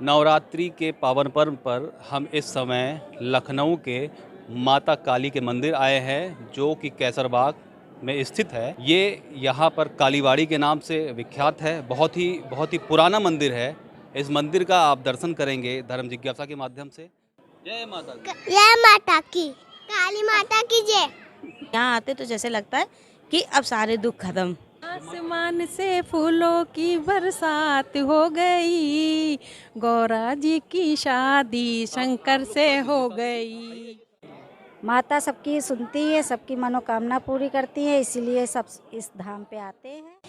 नवरात्रि के पावन पर्व पर हम इस समय लखनऊ के माता काली के मंदिर आए हैं, जो कि कैसरबाग में स्थित है। ये यहाँ पर कालीबाड़ी के नाम से विख्यात है। बहुत ही पुराना मंदिर है। इस मंदिर का आप दर्शन करेंगे धर्म जिज्ञासा के माध्यम से। जय माता दी। जय माता की, काली माता की जय। यहाँ आते तो जैसे लगता है कि अब सारे दुख खत्म। आसमान से फूलों की बरसात हो गई, गौरा जी की शादी शंकर से हो गई। माता सबकी सुनती है, सबकी मनोकामना पूरी करती है, इसीलिए सब इस धाम पे आते हैं।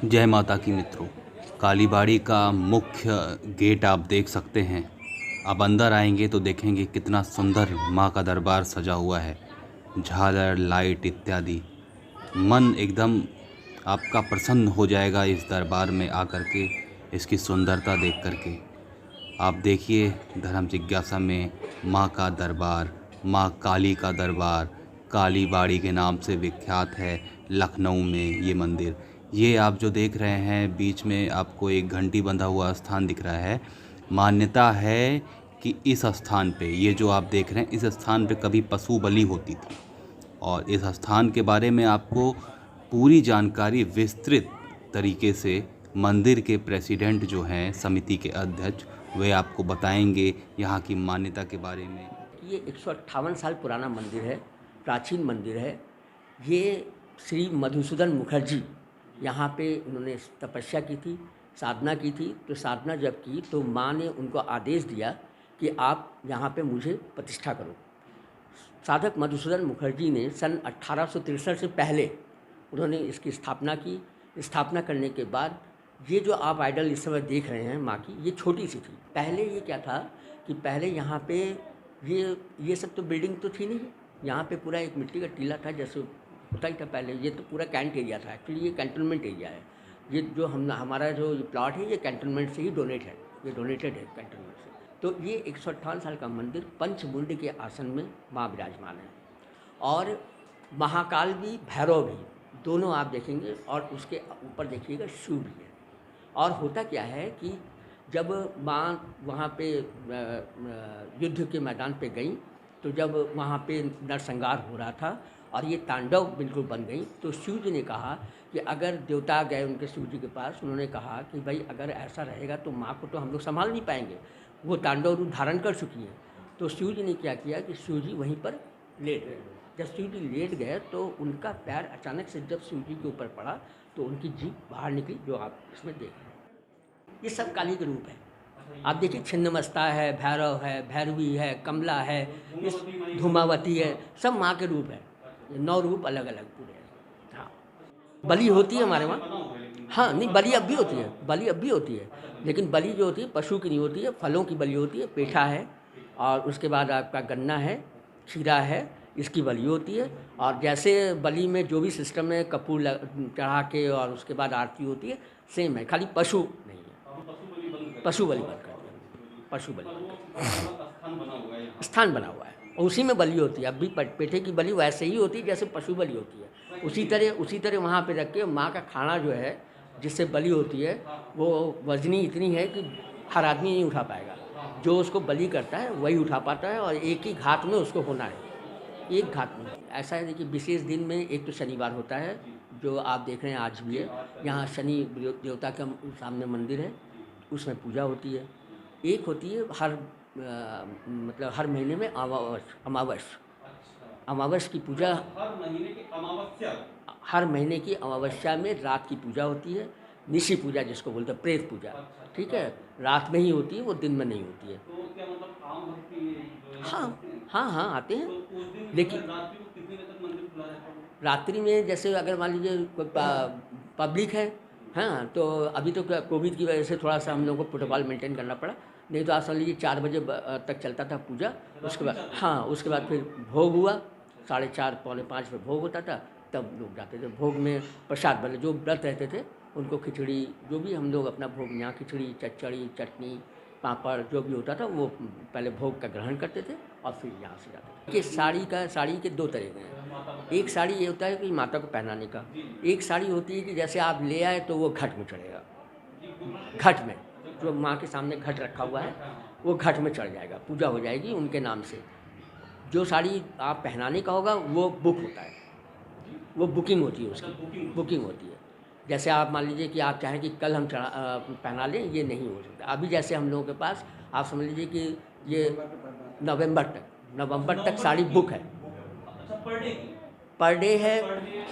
जय माता की मित्रों, कालीबाड़ी का मुख्य गेट आप देख सकते हैं। आप अंदर आएंगे तो देखेंगे कितना सुंदर माँ का दरबार सजा हुआ है। झालर, लाइट इत्यादि, मन एकदम आपका प्रसन्न हो जाएगा इस दरबार में आकर के, इसकी सुंदरता देख करके। आप देखिए धर्म जिज्ञासा में माँ का दरबार, माँ काली का दरबार, कालीबाड़ी के नाम से विख्यात है लखनऊ में ये मंदिर। ये आप जो देख रहे हैं बीच में आपको एक घंटी बंधा हुआ स्थान दिख रहा है। मान्यता है कि इस स्थान पे, ये जो आप देख रहे हैं, इस स्थान पे कभी पशु बलि होती थी। और इस स्थान के बारे में आपको पूरी जानकारी विस्तृत तरीके से मंदिर के प्रेसिडेंट जो हैं, समिति के अध्यक्ष, वे आपको बताएंगे यहाँ की मान्यता के बारे में। ये 158 साल पुराना मंदिर है, प्राचीन मंदिर है। ये श्री मधुसूदन मुखर्जी यहाँ पे उन्होंने तपस्या की थी, साधना की थी। तो साधना जब की तो माँ ने उनको आदेश दिया कि आप यहाँ पे मुझे प्रतिष्ठा करो। साधक मधुसूदन मुखर्जी ने सन 1863 से पहले उन्होंने इसकी स्थापना की। स्थापना करने के बाद ये जो आप आइडल इस समय देख रहे हैं माँ की, ये छोटी सी थी। पहले ये क्या था कि पहले यहाँ पे ये सब तो बिल्डिंग तो थी नहीं। यहाँ पे पूरा एक मिट्टी का टीला था, जैसे होता ही था पहले। ये तो पूरा कैंट एरिया था। एक्चुअली ये कैंटोनमेंट एरिया है। ये जो हमारा जो ये प्लॉट है, ये कैंटोनमेंट से ही डोनेट है, ये डोनेटेड है कैंटोनमेंट से। तो ये 158 साल का मंदिर पंचमुंड के आसन में माँ विराजमान है। और महाकाल भी, भैरव भी, दोनों आप देखेंगे। और उसके ऊपर देखिएगा शिव भी है। और होता क्या है कि जब माँ वहाँ पे युद्ध के मैदान पे गई, तो जब वहाँ पे नरसंहार हो रहा था और ये तांडव बिल्कुल बन गई, तो शिव जी ने कहा कि अगर देवता गए उनके शिव जी के पास, उन्होंने कहा कि भाई अगर ऐसा रहेगा तो माँ को तो हम लोग संभाल नहीं पाएंगे, वो तांडव रूप धारण कर चुकी है। तो शिव जी ने क्या किया कि शिव जी वहीं पर लेट गए। जब शिव जी लेट गए तो उनका पैर अचानक से जब शिव जी के ऊपर पड़ा तो उनकी जीभ बाहर निकली, जो आप इसमें देख रहे हैं। ये सब काली के रूप है। आप देखिए, छिन्नमस्ता है, भैरव है, भैरवी है, कमला है, इस धूमावती है, सब माँ के रूप है। ये 9 रूप अलग अलग पूरे हैं। हाँ, बलि होती है हमारे वहाँ। हाँ, नहीं, बलि अब भी होती है, बलि अब भी होती है। लेकिन बलि जो होती है पशु की नहीं होती है, फलों की बलि होती है। पेठा है, और उसके बाद आपका गन्ना है, खीरा है, इसकी बलि होती है। और जैसे बलि में जो भी सिस्टम है, कपूर चढ़ा के और उसके बाद आरती होती है, सेम है, खाली पशु नहीं है। पशु बलि बन कर, पशु बलि स्थान बना हुआ है, और उसी में बलि होती है। अब भी पेठे की बलि वैसे ही होती है जैसे पशु बलि होती है। उसी तरह वहाँ पे रख के माँ का खाना जो है, जिससे बलि होती है, वो वजनी इतनी है कि हर आदमी नहीं उठा पाएगा। जो उसको बलि करता है वही उठा पाता है, और एक ही घाट में उसको होना है, एक घाट में। ऐसा है कि विशेष दिन में एक तो शनिवार होता है, जो आप देख रहे हैं आज भी है। यहाँ शनि देवता का सामने मंदिर है, उसमें पूजा होती है। एक होती है मतलब हर महीने में अमावस की पूजा। हर महीने की अमावस्या में रात की पूजा होती है, निशी पूजा जिसको बोलते हैं, प्रेत पूजा। ठीक है, रात में ही होती है, वो दिन में नहीं होती है। हाँ, आते हैं। लेकिन रात्रि में जैसे अगर मान लीजिए पब्लिक है, हाँ, तो अभी तो कोविड की वजह से थोड़ा सा हम लोगों को प्रोटोकॉल मेंटेन करना पड़ा। नहीं तो आज समझ लीजिए 4 बजे तक चलता था पूजा। उसके बाद उसके बाद फिर भोग हुआ, 4:30 पौने 5 में भोग होता था, तब लोग जाते थे। भोग में प्रसाद, मतलब जो व्रत रहते थे उनको खिचड़ी, जो भी हम लोग अपना भोग, यहाँ खिचड़ी, चच्चड़ी, चटनी, पापड़, जो भी होता था वो पहले भोग का ग्रहण करते थे और फिर यहाँ से जाते थे। कि साड़ी के 2 तरीके हैं। एक साड़ी ये होता है कि माता को पहनाने का। एक साड़ी होती है कि जैसे आप ले आए तो वो घट में चढ़ेगा, घट में जो माँ के सामने घट रखा हुआ है वो घट में चढ़ जाएगा, पूजा हो जाएगी उनके नाम से। जो साड़ी आप पहनाने का होगा वो बुक होता है, वो बुकिंग होती है, उसकी बुकिंग होती है। जैसे आप मान लीजिए कि आप चाहें कि कल हम पहना लें, ये नहीं हो सकता। अभी जैसे हम लोगों के पास आप समझ लीजिए कि ये नवंबर तक साड़ी बुक है, पर डे है।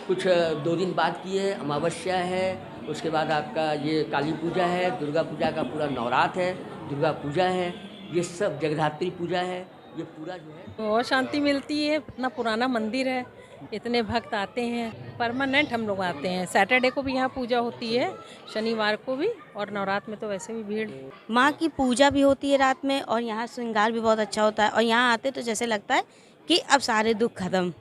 कुछ 2 दिन बाद की है, अमावस्या है, उसके बाद आपका ये काली पूजा है, दुर्गा पूजा का पूरा नवरात्र है, दुर्गा पूजा है, ये सब जगद्धात्री पूजा है, ये पूरा जो है बहुत शांति मिलती है। इतना पुराना मंदिर है, इतने भक्त आते हैं, परमानेंट हम लोग आते हैं। सैटरडे को भी यहाँ पूजा होती है, शनिवार को भी, और नवरात्र में तो वैसे भी भीड़। माँ की पूजा भी होती है रात में, और यहाँ श्रृंगार भी बहुत अच्छा होता है। और यहाँ आते तो जैसे लगता है कि अब सारे दुख खत्म,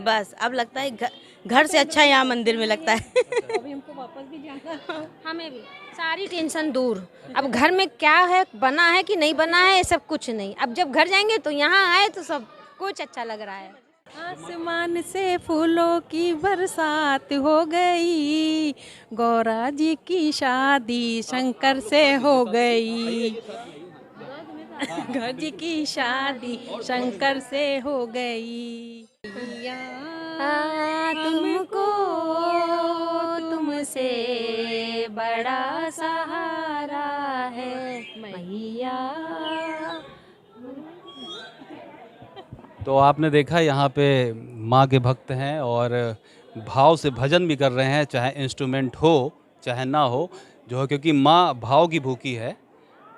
बस अब लगता है घर से अच्छा यहाँ मंदिर में लगता है। अभी हमको वापस भी जाना। हमें भी सारी टेंशन दूर। अब घर में क्या है, बना है कि नहीं बना है, ये सब कुछ नहीं। अब जब घर जाएंगे तो यहाँ आए तो सब कुछ अच्छा लग रहा है। आसमान से फूलों की बरसात हो गई, गौरा जी की शादी शंकर से हो गई। गौरा जी की शादी शंकर से हो गई। तुमको तुमसे बड़ा सहारा है मैया। तो आपने देखा यहाँ पे माँ के भक्त हैं और भाव से भजन भी कर रहे हैं, चाहे इंस्ट्रूमेंट हो चाहे ना हो, जो है क्योंकि माँ भाव की भूखी है।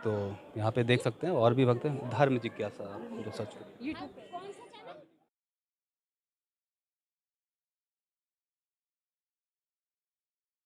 तो यहाँ पे देख सकते हैं और भी भक्त हैं। धर्म जिज्ञासा जो सच